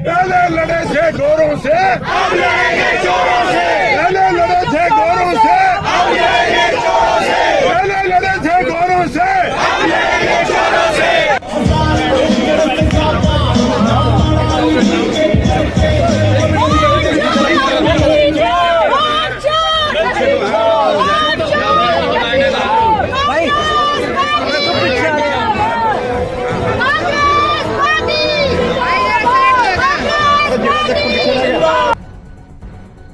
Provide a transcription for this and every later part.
पहले लड़े थे गोरों से, अब लड़ेंगे चोरों से। पहले लड़े थे गोरों से, अब लड़ेंगे चोरों से। पहले लड़े थे गोरों से, अब लड़ेंगे चोरों से।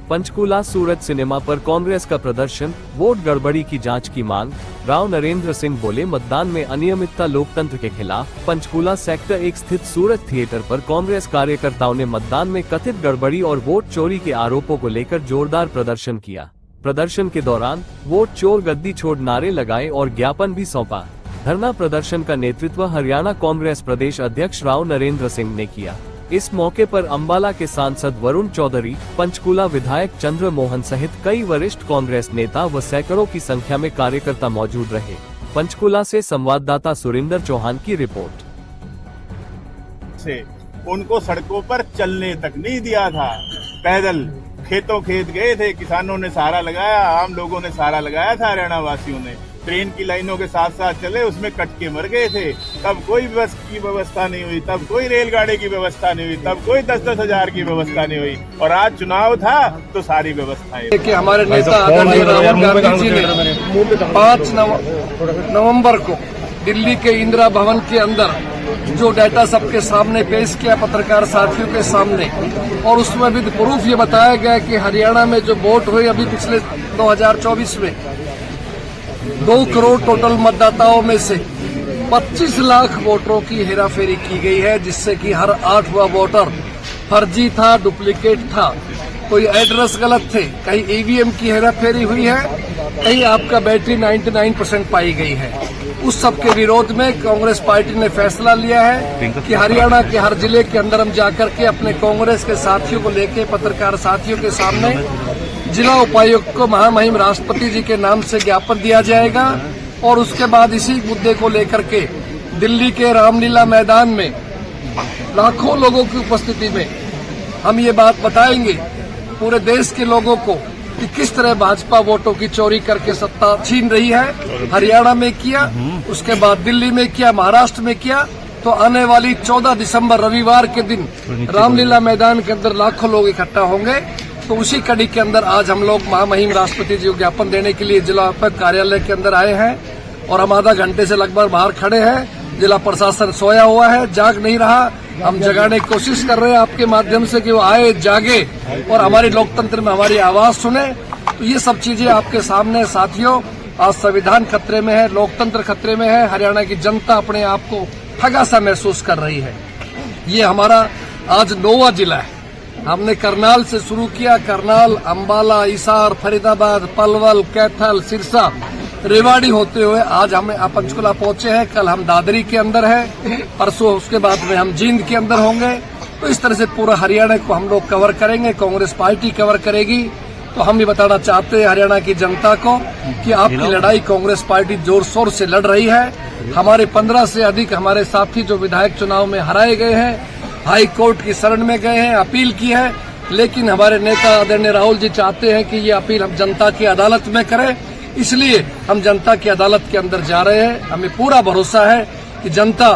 पंचकूला सूरत सिनेमा पर कांग्रेस का प्रदर्शन, वोट गड़बड़ी की जांच की मांग। राव नरेंद्र सिंह बोले, मतदान में अनियमितता लोकतंत्र के खिलाफ। पंचकूला सेक्टर 1 स्थित सूरत थिएटर पर कांग्रेस कार्यकर्ताओं ने मतदान में कथित गड़बड़ी और वोट चोरी के आरोपों को लेकर जोरदार प्रदर्शन किया। प्रदर्शन के दौरान वोट चोर गद्दी छोड़ नारे लगाए और ज्ञापन भी सौंपा। धरना प्रदर्शन का नेतृत्व हरियाणा कांग्रेस प्रदेश अध्यक्ष राव नरेंद्र सिंह ने किया। इस मौके पर अंबाला के सांसद वरुण चौधरी, पंचकूला विधायक चंद्र मोहन सहित कई वरिष्ठ कांग्रेस नेता व सैकड़ों की संख्या में कार्यकर्ता मौजूद रहे। पंचकूला से संवाददाता सुरेंद्र चौहान की रिपोर्ट। उनको सड़कों पर चलने तक नहीं दिया था, पैदल खेतों खेत गए थे। किसानों ने सहारा लगाया, आम लोगों ने सहारा लगाया था, हरियाणा वासियों ने ट्रेन की लाइनों के साथ साथ चले, उसमें कट के मर गए थे। तब कोई बस की व्यवस्था नहीं हुई, तब कोई रेलगाड़ी की व्यवस्था नहीं हुई, तब कोई 10-10 हजार की व्यवस्था नहीं हुई। और आज चुनाव था तो सारी व्यवस्था है। कि हमारे नेता आदरणीय राहुल गांधी जी ने 5 नवंबर को दिल्ली के इंदिरा भवन के अंदर जो डाटा सबके सामने पेश किया, पत्रकार साथियों के सामने, और उसमें भी प्रूफ ये बताया गया कि हरियाणा में जो वोट हुए अभी पिछले 2024 में 2 करोड़ टोटल मतदाताओं में से 25 लाख वोटरों की हेराफेरी की गई है, जिससे कि हर 8वां वोटर फर्जी था, डुप्लीकेट था, कोई एड्रेस गलत थे, कहीं ईवीएम की हेराफेरी हुई है, कहीं आपका बैटरी 99% पाई गई है। उस सब के विरोध में कांग्रेस पार्टी ने फैसला लिया है कि हरियाणा के हर जिले के अंदर हम जाकर के अपने कांग्रेस के साथियों को लेके, पत्रकार साथियों के सामने जिला उपायुक्त को महामहिम राष्ट्रपति जी के नाम से ज्ञापन दिया जाएगा। और उसके बाद इसी मुद्दे को लेकर के दिल्ली के रामलीला मैदान में लाखों लोगों की उपस्थिति में हम ये बात बताएंगे पूरे देश के लोगों को कि किस तरह भाजपा वोटों की चोरी करके सत्ता छीन रही है। हरियाणा में किया, उसके बाद दिल्ली में किया, महाराष्ट्र में किया, तो आने वाली 14 दिसंबर रविवार के दिन रामलीला मैदान के अंदर लाखों लोग इकट्ठा होंगे। तो उसी कड़ी के अंदर आज हम लोग महामहिम राष्ट्रपति जी को ज्ञापन देने के लिए जिला उपायुक्त कार्यालय के अंदर आए हैं और हम आधा घंटे से लगभग बाहर खड़े हैं। जिला प्रशासन सोया हुआ है, जाग नहीं रहा। हम जगाने की कोशिश कर रहे हैं आपके माध्यम से कि वो आए, जागे और हमारे लोकतंत्र में हमारी आवाज सुने। तो ये सब चीजें आपके सामने साथियों, आज संविधान खतरे में है, लोकतंत्र खतरे में है, हरियाणा की जनता अपने आप को ठगा सा महसूस कर रही है। ये हमारा आज 9वां जिला है। हमने करनाल से शुरू किया, करनाल, अंबाला, हिसार, फरीदाबाद, पलवल, कैथल, सिरसा, रेवाड़ी होते हुए आज हम पंचकूला पहुंचे हैं। कल हम दादरी के अंदर हैं, परसों उसके बाद में हम जींद के अंदर होंगे। तो इस तरह से पूरा हरियाणा को हम लोग कवर करेंगे, कांग्रेस पार्टी कवर करेगी। तो हम ये बताना चाहते हैं हरियाणा की जनता को कि आपकी लड़ाई कांग्रेस पार्टी जोर शोर से लड़ रही है। हमारे 15 से अधिक हमारे साथी जो विधायक चुनाव में हराए गए हैं, हाई कोर्ट की शरण में गए हैं, अपील की है, लेकिन हमारे नेता आदरणीय राहुल जी चाहते हैं कि ये अपील हम जनता की अदालत में करें। इसलिए हम जनता की अदालत के अंदर जा रहे हैं। हमें पूरा भरोसा है कि जनता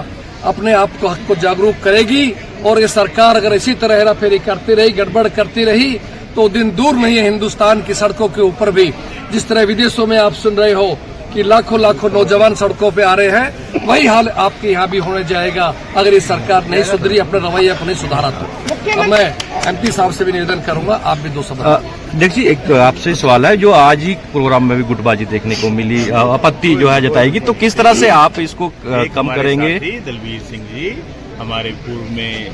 अपने आप को जागरूक करेगी और ये सरकार अगर इसी तरह हेराफेरी करती रही, गड़बड़ करती रही, तो दिन दूर नहीं है हिंदुस्तान की सड़कों के ऊपर भी जिस तरह विदेशों में आप सुन रहे हो कि लाखों लाखों नौजवान सड़कों पे आ रहे हैं, वही हाल आपके यहाँ भी होने जाएगा अगर ये सरकार नहीं सुधरी, अपने रवैया को नहीं सुधारा तो। अब मैं एमपी साहब से भी निवेदन करूंगा, आप भी 2 शब्द। देखिए, एक आपसे सवाल है, जो आज ही प्रोग्राम में भी गुटबाजी देखने को मिली, आपत्ति जो है जताएगी, तो किस तरह से आप इसको कम करेंगे? दलवीर सिंह जी हमारे पूर्व में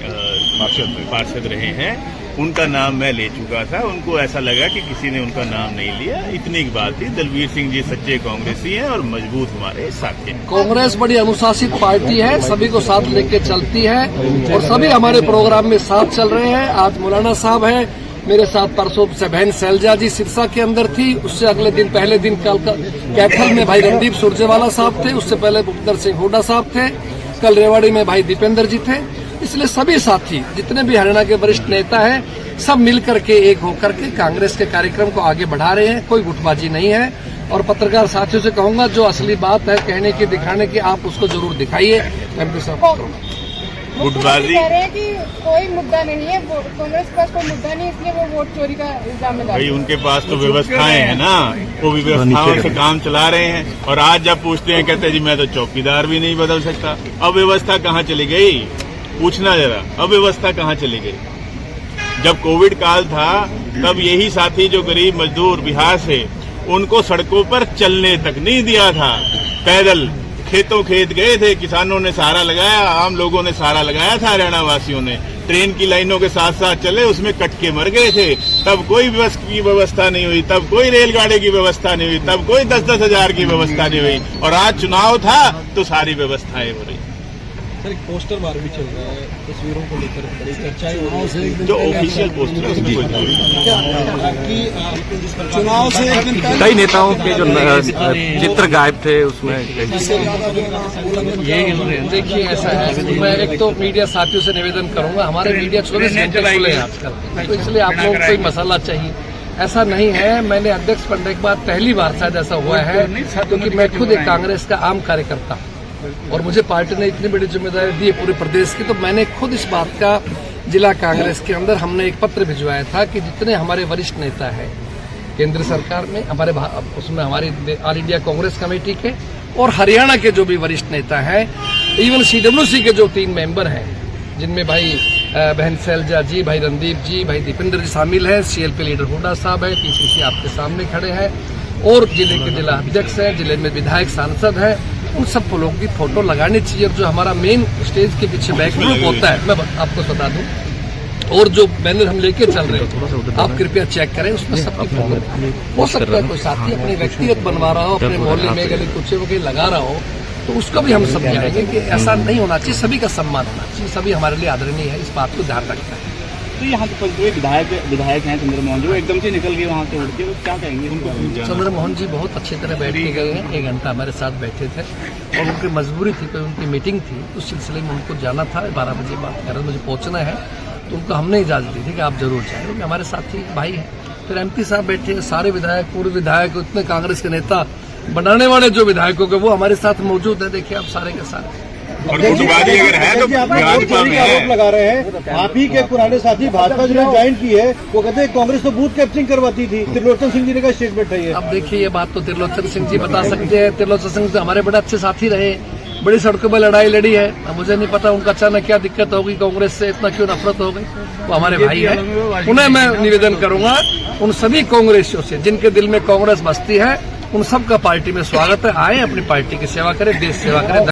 पार्षद रहे हैं, उनका नाम मैं ले चुका था। उनको ऐसा लगा कि किसी ने उनका नाम नहीं लिया, इतनी की बात थी। दलवीर सिंह जी सच्चे कांग्रेसी हैं और मजबूत हमारे साथी हैं। कांग्रेस बड़ी अनुशासित पार्टी है, सभी को साथ लेके चलती है और सभी हमारे प्रोग्राम में साथ चल रहे हैं। आज मौलाना साहब है मेरे साथ, परसों से बहन शैलजा जी सिरसा के अंदर थी, उससे अगले दिन पहले दिन कल कैथल में भाई रणदीप सुरजेवाला साहब थे, उससे पहले भूपेंद्र सिंह हुड्डा साहब थे, कल रेवाड़ी में भाई दीपेंद्र जी थे। इसलिए सभी साथी जितने भी हरियाणा के वरिष्ठ नेता हैं सब मिलकर के एक होकर के कांग्रेस के कार्यक्रम को आगे बढ़ा रहे हैं। कोई गुटबाजी नहीं है और पत्रकार साथियों से कहूंगा जो असली बात है कहने की दिखाने की आप उसको जरूर दिखाइए। एमपी साहब गुटबाजी कह रहे हैं कि कोई मुद्दा नहीं है, कांग्रेस के पास कोई मुद्दा नहीं, इसलिए वो वोट चोरी का इल्जाम लगा। भाई उनके पास तो व्यवस्थाएं हैं ना, वो भी व्यवस्थाओं से काम चला रहे हैं। और आज जब पूछते हैं कहते हैं जी मैं तो चौकीदार भी नहीं बदल सकता। अव्यवस्था कहाँ चली गई, पूछना जरा, अव्यवस्था कहाँ चली गई? जब कोविड काल था तब यही साथी जो गरीब मजदूर बिहार से, उनको सड़कों पर चलने तक नहीं दिया था। पैदल खेतों खेत गए थे, किसानों ने सहारा लगाया, आम लोगों ने सहारा लगाया था, हरियाणा वासियों ने ट्रेन की लाइनों के साथ साथ चले, उसमें कट के मर गए थे। तब कोई बस की व्यवस्था नहीं हुई, तब कोई रेलगाड़ी की व्यवस्था नहीं हुई, तब कोई 10-10 हजार की व्यवस्था नहीं हुई। और आज चुनाव था तो सारी व्यवस्थाएं हो रही। सर एक पोस्टर मार भी चल रहा है तस्वीरों को लेकर बड़ी चर्चाएं, जो ऑफिशियल पोस्टर है उसमें कोई चुनाव से एक दिन कई नेताओं के जो चित्र गायब थे उसमें देखिए ऐसा है, मैं एक तो मीडिया साथियों से निवेदन करूंगा, हमारे मीडिया 24 घंटे खुले हैं आजकल, तो इसलिए आप लोगों को कोई मसाला चाहिए ऐसा नहीं है। मैंने अध्यक्ष बनने के बाद पहली बार शायद ऐसा हुआ है, क्योंकि मैं खुद एक कांग्रेस का आम कार्यकर्ता और मुझे पार्टी ने इतनी बड़ी जिम्मेदारी दी है पूरे प्रदेश की, तो मैंने खुद इस बात का जिला कांग्रेस के अंदर हमने एक पत्र भिजवाया था कि जितने हमारे वरिष्ठ नेता हैं केंद्र सरकार में, हमारे उसमें हमारी ऑल इंडिया कांग्रेस कमेटी के और हरियाणा के जो भी वरिष्ठ नेता हैं, इवन CWC के जो 3 मेंबर हैं, जिनमें भाई बहन शैलजा जी, भाई रणदीप जी, भाई दीपेंद्र जी शामिल हैं, CLP लीडर हुड्डा साहब है, PCC आपके सामने खड़े हैं, और जिले के जिला अध्यक्ष हैं, जिले में विधायक सांसद हैं, उन सब लोगों की फोटो लगानी चाहिए। जो हमारा मेन स्टेज के पीछे बैकड्रॉप होता है, मैं आपको बता दूं, और जो बैनर हम लेके चल रहे हैं आप कृपया चेक करें, उसमें सबकी फोटो हो सकता है कोई साथी अपने व्यक्तिगत बनवा रहा हो, अपने मोहल्ले में गली कुछ वगैरह लगा रहा हो, तो उसको भी हम समझाएंगे कि ऐसा नहीं होना चाहिए, सभी का सम्मान होना चाहिए, सभी हमारे लिए आदरणीय है, इस बात को ध्यान रखना है। तो यहाँ पर जो विधायक हैं चंद्रमोहन जी, वो एकदम से निकल गए वहाँ से उड़ के, तो क्या कहेंगे उनको? चंद्रमोहन जी बहुत अच्छी तरह बैठ के गए हैं, 1 घंटा हमारे साथ बैठे थे और उनकी मजबूरी थी, कोई उनकी मीटिंग थी, उस सिलसिले में उनको जाना था, 12 बजे बात कर रहे मुझे पहुंचना है, तो उनको हमने इजाजत दी थी कि आप जरूर जाएं, क्योंकि हमारे साथी भाई हैं। फिर MP साहब बैठे, सारे विधायक, पूर्व विधायक, उतने कांग्रेस के नेता बनाने वाले जो विधायकों के वो हमारे साथ मौजूद है। देखिए आप सारे के सारे और गुटबाजी अगर है तो भाजपा में है। आरोप लगा रहे हैं, आप ही के पुराने साथी भाजपा जिन्होंने ज्वाइन की है, वो कहते हैं कांग्रेस तो बूथ कैप्चरिंग करवाती थी। त्रिलोचन सिंह जी ने का स्टेटमेंट है ये। अब देखिए ये बात तो त्रिलोचन सिंह जी बता सकते हैं। त्रिलोचन सिंह से हमारे बड़े अच्छे साथी रहे, बड़ी सड़कों पर लड़ाई लड़ी है। अब मुझे नहीं पता उनका अचानक क्या दिक्कत होगी, कांग्रेस से इतना क्यों नफरत हो गई, वो हमारे भाई है। उन्हें मैं निवेदन करूंगा, उन सभी कांग्रेसियों से जिनके दिल में कांग्रेस बसती है, उन सबका पार्टी में स्वागत है। आए अपनी पार्टी की सेवा करें, देश सेवा करें।